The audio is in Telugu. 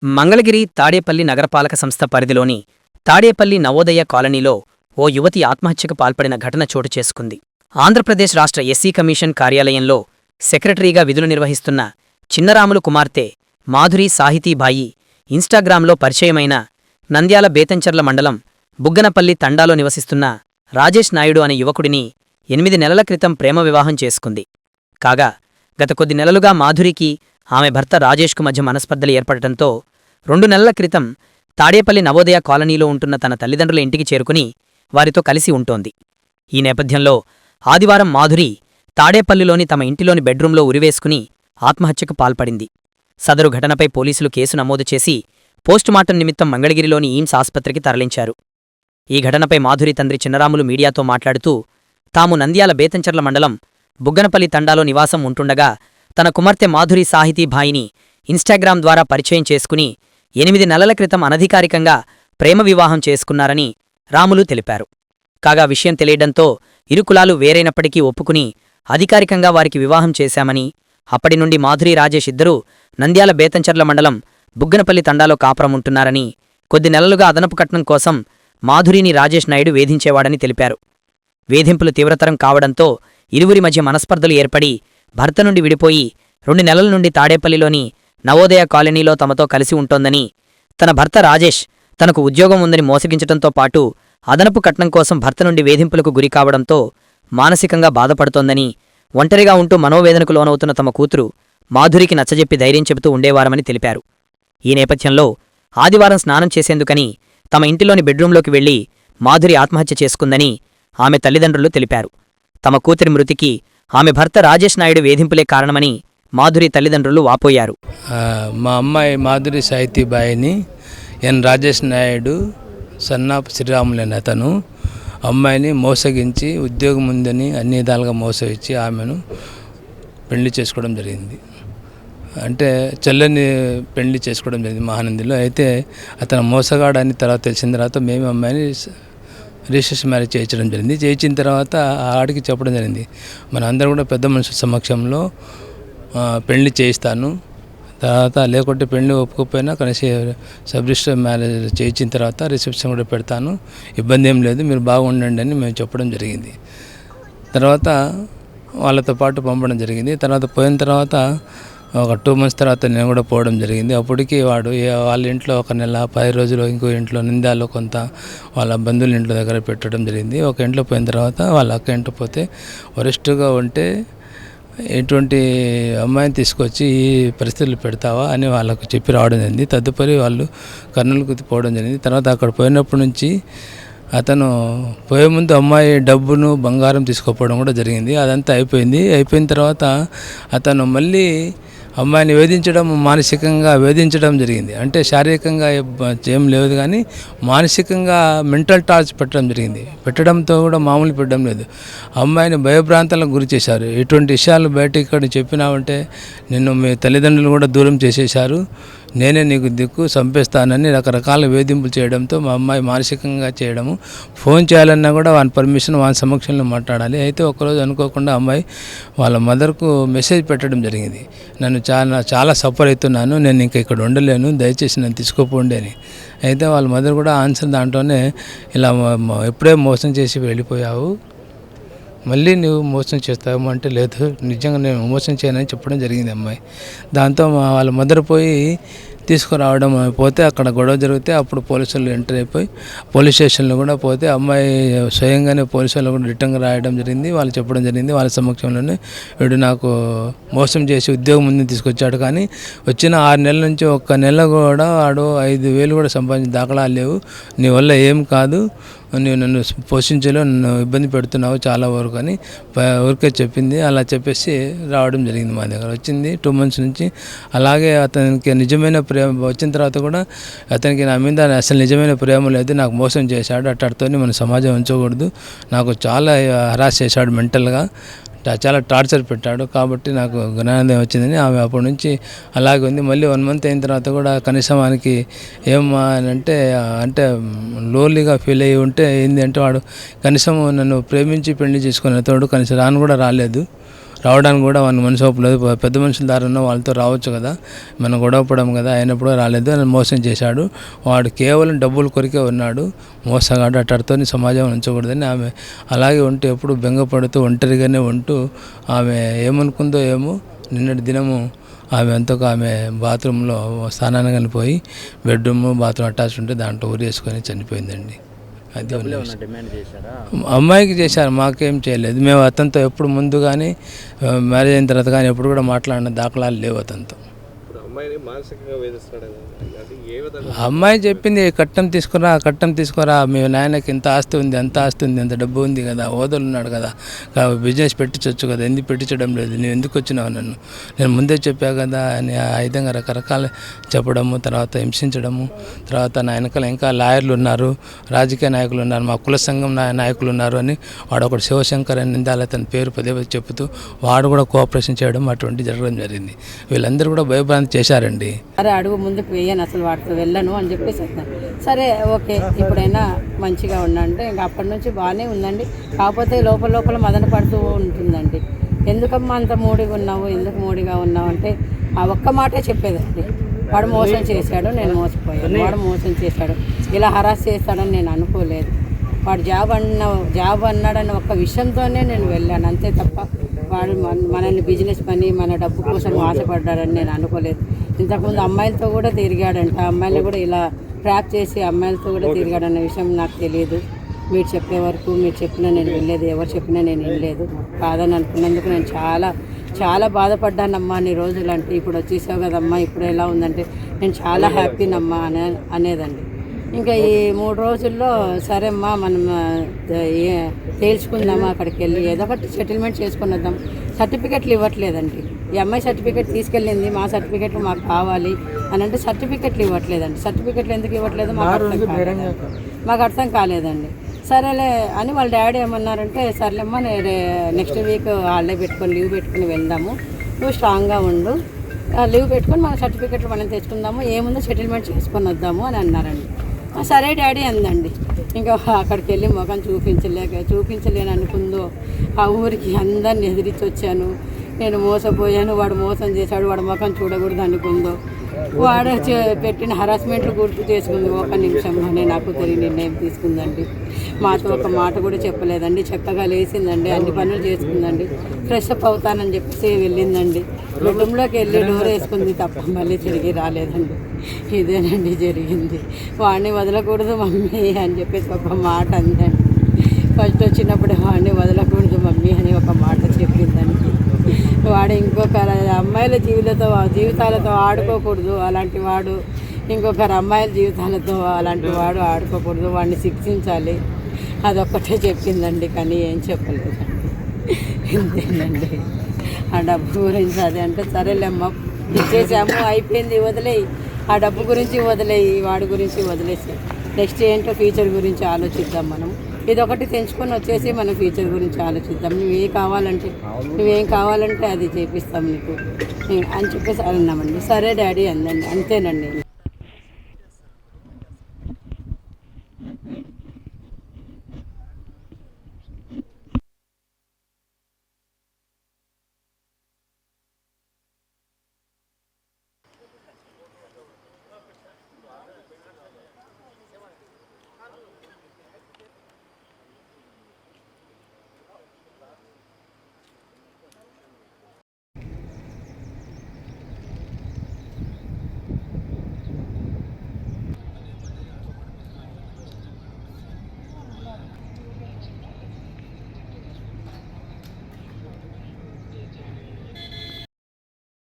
మంగళగిరి తాడేపల్లి నగరపాలక సంస్థ పరిధిలోని తాడేపల్లి నవోదయ కాలనీలో ఓ యువతి ఆత్మహత్యకు పాల్పడిన ఘటన చోటు చేసుకుంది. ఆంధ్రప్రదేశ్ రాష్ట్ర ఎస్సీ కమిషన్ కార్యాలయంలో సెక్రటరీగా విధులు నిర్వహిస్తున్న చిన్నరాములు కుమార్తె మాధురి సాహితీబాయి ఇన్స్టాగ్రామ్లో పరిచయమైన నంద్యాల బేతంచెర్ల మండలం బుగ్గనపల్లి తండాలో నివసిస్తున్న రాజేష్ నాయుడు అనే యువకుడిని 8 నెలల క్రితం ప్రేమ వివాహం చేసుకుంది. కాగా గత కొద్ది నెలలుగా మాధురికి ఆమె భర్త రాజేష్కు మధ్య మనస్పర్ధలు ఏర్పడటంతో 2 నెలల క్రితం తాడేపల్లి నవోదయ కాలనీలో ఉంటున్న తన తల్లిదండ్రుల ఇంటికి చేరుకుని వారితో కలిసి ఉంటోంది. ఈ నేపథ్యంలో ఆదివారం మాధురి తాడేపల్లిలోని తమ ఇంటిలోని బెడ్రూంలో ఉరివేసుకుని ఆత్మహత్యకు పాల్పడింది. సదరు ఘటనపై పోలీసులు కేసు నమోదు చేసి పోస్టుమార్టం నిమిత్తం మంగళగిరిలోని ఎయిమ్స్ ఆస్పత్రికి తరలించారు. ఈ ఘటనపై మాధురి తండ్రి చిన్నరాములు మీడియాతో మాట్లాడుతూ తాము నంద్యాల బేతంచెర్ల మండలం బుగ్గనపల్లి తండాలో నివాసం ఉంటుండగా తన కుమార్తె మాధురి సాహితీబాయిని ఇన్స్టాగ్రామ్ ద్వారా పరిచయం చేసుకుని 8 నెలల క్రితం అనధికారికంగా ప్రేమ వివాహం చేసుకున్నారని రాములు తెలిపారు. కాగా విషయం తెలియడంతో ఇరు కులాలు వేరైనప్పటికీ ఒప్పుకుని అధికారికంగా వారికి వివాహం చేశామని, అప్పటి నుండి మాధురి రాజేష్ ఇద్దరూ నంద్యాల బేతంచెర్ల మండలం బుగ్గనపల్లి తండాలో కాపురముంటున్నారని, కొద్ది నెలలుగా అదనపు కట్నం కోసం మాధురిని రాజేష్ నాయుడు వేధించేవాడని తెలిపారు. వేధింపులు తీవ్రతరం కావడంతో ఇరువురి మధ్య మనస్పర్ధలు ఏర్పడి భర్త నుండి విడిపోయి 2 నెలల నుండి తాడేపల్లిలోని నవోదయ కాలనీలో తమతో కలిసి ఉంటోందని, తన భర్త రాజేష్ తనకు ఉద్యోగం ఉందని మోసగించడంతో పాటు అదనపు కట్నం కోసం భర్త నుండి వేధింపులకు గురికావడంతో మానసికంగా బాధపడుతోందని, ఒంటరిగా ఉంటూ మనోవేదనకు లోనవుతున్న తమ కూతురు మాధురికి నచ్చజెప్పి ధైర్యం చెబుతూ ఉండేవారమని తెలిపారు. ఈ నేపథ్యంలో ఆదివారం స్నానం చేసేందుకని తమ ఇంటిలోని బెడ్రూంలోకి వెళ్లి మాధురి ఆత్మహత్య చేసుకుందని ఆమె తల్లిదండ్రులు తెలిపారు. తమ కూతురి మృతికి ఆమె భర్త రాజేష్ నాయుడు వేధింపులే కారణమని మాధురి తల్లిదండ్రులు వాపోయారు. మా అమ్మాయి మాధురి సాహితీబాయిని రాజేష్ నాయుడు సన్నాపు శ్రీరాములని అతను అమ్మాయిని మోసగించి ఉద్యోగం ఉందని అన్ని విధాలుగా మోసగించి ఆమెను పెళ్లి చేసుకోవడం జరిగింది. అంటే చెల్లెని పెళ్లి చేసుకోవడం జరిగింది మహానందిలో. అయితే అతను మోసగాడని తర్వాత తెలిసిన తర్వాత మేము అమ్మాయిని రిజిస్ట్రేషన్ మ్యారేజ్ చేయించడం జరిగింది. చేయించిన తర్వాత ఆడికి చెప్పడం జరిగింది, మన అందరూ కూడా పెద్ద మనుషుల సమక్షంలో పెళ్లి చేయిస్తాను, తర్వాత లేకుంటే పెళ్లి ఒప్పుకోకపోయినా కనీసం సబ్ రిజిస్టర్ మ్యారేజ్ చేయించిన తర్వాత రిసెప్షన్ కూడా పెడతాను, ఇబ్బంది ఏం లేదు, మీరు బాగుండండి అని మేము చెప్పడం జరిగింది. తర్వాత వాళ్ళతో పాటు పంపడం జరిగింది. తర్వాత పోయిన తర్వాత ఒక 2 months తర్వాత నేను కూడా పోవడం జరిగింది. అప్పటికి వాడు వాళ్ళ ఇంట్లో 1 నెల 10 రోజులు ఇంకో ఇంట్లో నిందాలో కొంత వాళ్ళ బంధువుల ఇంట్లో దగ్గర పెట్టడం జరిగింది. ఒక ఇంట్లో పోయిన తర్వాత వాళ్ళ అక్క ఇంట్లో పోతే వరిష్ఠగా ఉంటే ఎటువంటి అమ్మాయిని తీసుకొచ్చి ఈ పరిస్థితులు పెడతావా అని వాళ్ళకు చెప్పి రావడం జరిగింది. తదుపరి వాళ్ళు కర్నూలుకు పోవడం జరిగింది. తర్వాత అక్కడ పోయినప్పటి నుంచి అతను పోయే ముందు అమ్మాయి డబ్బును బంగారం తీసుకుపోవడం కూడా జరిగింది. అదంతా అయిపోయింది. అయిపోయిన తర్వాత అతను మళ్ళీ అమ్మాయిని వేధించడం, మానసికంగా వేధించడం జరిగింది. అంటే శారీరకంగా ఏం లేదు కానీ మానసికంగా మెంటల్ టార్చ్ పెట్టడం జరిగింది. పెట్టడంతో కూడా మామూలు పెట్టడం లేదు, అమ్మాయిని భయభ్రాంతాలకు గురి చేశారు. ఇటువంటి విషయాలు బయట ఇక్కడ చెప్పినామంటే నిన్ను మీ తల్లిదండ్రులు కూడా దూరం చేసేశారు, నేనే నీకు దిక్కు, చంపేస్తానని రకరకాల వేధింపులు చేయడంతో మా అమ్మాయి మానసికంగా చేయడము, ఫోన్ చేయాలన్నా కూడా వాని పర్మిషన్ వాని సమక్షంలో మాట్లాడాలి. అయితే ఒకరోజు అనుకోకుండా అమ్మాయి వాళ్ళ మదర్కు మెసేజ్ పెట్టడం జరిగింది, నన్ను చాలా సఫర్ అవుతున్నాను, నేను ఇంకా ఇక్కడ ఉండలేను, దయచేసి నన్ను తీసుకోపోండి అని. అయితే వాళ్ళ మదర్ కూడా ఆన్సర్ దాంట్లోనే, ఇలా ఎప్పుడే మోసం చేసి వెళ్ళిపోయావు, మళ్ళీ నువ్వు మోసం చేస్తావు అంటే, లేదు నిజంగా నేను మోసం చేయనని చెప్పడం జరిగింది అమ్మాయి. దాంతో వాళ్ళ మదర్ పోయి తీసుకురావడం పోతే అక్కడ గొడవ జరిగితే అప్పుడు పోలీసులు ఎంటర్ అయిపోయి పోలీస్ స్టేషన్లో కూడా పోతే అమ్మాయి స్వయంగానే పోలీసులు కూడా రిటర్న్గా రాయడం జరిగింది. వాళ్ళు చెప్పడం జరిగింది వాళ్ళ సమక్షంలోనే, వీడు నాకు మోసం చేసి ఉద్యోగం ముందు తీసుకొచ్చాడు, కానీ వచ్చిన 6 నెలల నుంచి 1 నెల కూడా వాడు 5,000 కూడా సంపాదించిన దాఖలాలు లేవు, నీ వల్ల ఏం కాదు, నువ్వు నన్ను పోషించలో నన్ను ఇబ్బంది పెడుతున్నావు చాలా వరకు అని ఊరికే చెప్పింది. అలా చెప్పేసి రావడం జరిగింది మా దగ్గర. వచ్చింది 2 months నుంచి. అలాగే అతనికి నిజమైన ప్రేమ వచ్చిన తర్వాత కూడా అతనికి నా మీద అసలు నిజమైన ప్రేమ లేదు, నాకు మోసం చేశాడు, అట్టడితోనే మన సమాజం ఉంచకూడదు, నాకు చాలా హరాస్ చేశాడు, మెంటల్గా చాలా టార్చర్ పెట్టాడు, కాబట్టి నాకు జ్ఞానోదయం వచ్చిందని ఆమె అప్పటి నుంచి అలాగే ఉంది. మళ్ళీ 1 month అయిన తర్వాత కూడా కనీసం వానికి ఏమా అంటే లోన్లీగా ఫీల్ అయ్యి ఉంటే ఏంది అంటే, వాడు కనీసం నన్ను ప్రేమించి పెళ్లి చేసుకునే తోడు కనీసం రాను కూడా రాలేదు, రావడానికి కూడా వాడిని మనసు ఒప్పలేదు. పెద్ద మనుషుల ద్వారా ఉన్న వాళ్ళతో రావచ్చు కదా, మనం గొడవ పడము కదా, అయినప్పుడు రాలేదు అని మోసం చేశాడు. వాడు కేవలం డబ్బుల కొరికే ఉన్నాడు, మోసగాడు. అట్టడితో సమాజం ఉంచకూడదని ఆమె అలాగే ఉంటూ ఎప్పుడు బెంగపడుతూ ఒంటరిగానే ఉంటూ ఆమె ఏమనుకుందో ఏమో నిన్నటి దినము ఆమె అంతకు ఆమె బాత్రూంలో స్నానానికి పోయి బెడ్రూమ్ బాత్రూమ్ అటాచ్ ఉంటే దాంట్లో ఊరేసుకొని చనిపోయిందండి. అది అమ్మాయికి చేశారు, మాకేం చేయలేదు. మేము అతనితో ఎప్పుడు ముందు కానీ మ్యారేజ్ అయిన తర్వాత కానీ ఎప్పుడు కూడా మాట్లాడిన దాఖలాలు లేవు అతనితో. అమ్మాయి చెప్పింది కట్నం తీసుకురా, మీ నాయనకి ఇంత ఆస్తి ఉంది, అంత ఆస్తి ఉంది, అంత డబ్బు ఉంది కదా, ఓదలు ఉన్నాడు కదా, బిజినెస్ పెట్టించవచ్చు కదా, ఎందుకు పెట్టించడం లేదు, నువ్వు ఎందుకు వచ్చినావు నన్ను, నేను ముందే చెప్పా కదా అని ఆ విధంగా రకరకాల చెప్పడము, తర్వాత హింసించడము. తర్వాత నా వెనకాల ఇంకా లాయర్లు ఉన్నారు, రాజకీయ నాయకులు ఉన్నారు, మా కుల సంఘం నాయకులు ఉన్నారు అని వాడు ఒకటి శివశంకర్ అని నిందాలి అతని పేరు పదే చెబుతూ వాడు కూడా కోఆపరేషన్ చేయడం అటువంటి జరగడం జరిగింది. వీళ్ళందరూ కూడా భయభ్రాంతి చేశారండి. సరే అడుగు ముందుకు వేయను, అసలు వాటితో వెళ్ళను అని చెప్పేసి అన్నాను. సరే ఓకే ఇప్పుడైనా మంచిగా ఉండంటే ఇంకా అప్పటి నుంచి బాగానే ఉందండి. కాకపోతే లోపల మదన పడుతూ ఉంటుందండి. ఎందుకమ్మా అంత మూడిగా ఉన్నావు, ఎందుకు మూడిగా ఉన్నావు అంటే ఆ ఒక్క మాటే చెప్పేదండి. వాడు మోసం చేశాడు, నేను మోసపోయాను, వాడు మోసం చేశాడు, ఇలా హరాస్ చేస్తాడని నేను అనుకోలేదు, వాడు జాబ్ అన్నాడన్న ఒక్క విషయంతోనే నేను వెళ్ళాను అంతే తప్ప వాడు మనల్ని బిజినెస్ పని మన డబ్బు కోసం ఆశపడ్డాడని నేను అనుకోలేదు. ఇంతకుముందు అమ్మాయిలతో కూడా తిరిగాడంట, అమ్మాయిలు కూడా ఇలా ట్రాప్ చేసి అమ్మాయిలతో కూడా తిరిగాడన్న విషయం నాకు తెలియదు. మీరు చెప్పే వరకు మీరు చెప్పినా నేను వెళ్ళలేదు, ఎవరు చెప్పినా నేను వెళ్ళలేదు. కాదని అనుకున్నందుకు నేను చాలా బాధపడ్డానమ్మా అన్ని రోజులు. అంటే ఇప్పుడు వచ్చేసావు కదమ్మా, ఇప్పుడు ఎలా ఉందంటే నేను చాలా హ్యాపీనమ్మా అనేదండి. ఇంకా ఈ 3 రోజుల్లో సరే అమ్మా మనం తేల్చుకుందామా, అక్కడికి వెళ్ళి ఏదో ఒకటి సెటిల్మెంట్ చేసుకుని వద్దాం. సర్టిఫికెట్లు ఇవ్వట్లేదండి. ఈ అమ్మాయి సర్టిఫికెట్ తీసుకెళ్ళింది, మా సర్టిఫికెట్లు మాకు కావాలి అని అంటే సర్టిఫికెట్లు ఇవ్వట్లేదండి. సర్టిఫికెట్లు ఎందుకు ఇవ్వట్లేదు మాకు అర్థం కాలేదండి. సరేలే అని వాళ్ళ డాడీ ఏమన్నారంటే సర్లేమ్మా నెక్స్ట్ వీక్ హాలిడే పెట్టుకొని లీవ్ పెట్టుకుని వెళ్దాము, నువ్వు స్ట్రాంగ్గా ఉండు, లీవ్ పెట్టుకొని మన సర్టిఫికెట్లు మనం తెచ్చుకుందాము, ఏముందో సెటిల్మెంట్ చేసుకొని వద్దాము అని అన్నారండి. సరే డాడీ అందండి. ఇంకా అక్కడికి వెళ్ళి ముఖం చూపించలేను అనుకుందో ఆ ఊరికి అందరిని ఎదిరించి వచ్చాను. నేను మోసపోయాను, వాడు మోసం చేశాడు, వాడు ముఖం చూడకూడదు అనుకుందో, వాడు పెట్టిన హరాస్మెంట్లు గుర్తు చేసుకుంది. ఒక నిమిషంలోనే నాకు తెలియని నిర్ణయం తీసుకుందండి. మాతో ఒక మాట కూడా చెప్పలేదండి. చక్కగా లేచిందండి, అన్ని పనులు చేసుకుందండి, ఫ్రెష్ అప్ అవుతానని చెప్పేసి వెళ్ళిందండి. బెడ్రూమ్లోకి వెళ్ళి డోర్ వేసుకుంది తప్ప మళ్ళీ తిరిగి రాలేదండి. ఇదేనండి జరిగింది. వాడిని వదలకూడదు మమ్మీ అని చెప్పేసి ఒక మాట అందండి. ఫస్ట్ వచ్చినప్పుడే వాడిని వదలకూడదు మమ్మీ అని ఒక మాట చెప్పిందండి. వాడు ఇంకొకరు అమ్మాయిల జీవితాలతో ఆడుకోకూడదు, అలాంటి వాడు ఇంకొకరు అమ్మాయిల జీవితాలతో అలాంటి వాడు ఆడుకోకూడదు, వాడిని శిక్షించాలి, అదొక్కటే చెప్పిందండి. కానీ ఏం చెప్పలేదండి. ఇంతేనండి. ఆ డబ్బు గురించి అదే అంటే సరేలేమ్మా ఇచ్చేసాము అయిపోయింది, వదిలేయి, ఆ డబ్బు గురించి వదిలేయి, వాడి గురించి వదిలేసి నెక్స్ట్ ఏంటో ఫ్యూచర్ గురించి ఆలోచిద్దాం. మనం ఇదొకటి తెంచుకొని వచ్చేసి మనం ఫ్యూచర్ గురించి ఆలోచిద్దాం. నువ్వేం కావాలంటే అది చేపిస్తాం నీకు అని చెప్పేసి అన్నామండి. సరే డాడీ అందండి. అంతేనండి.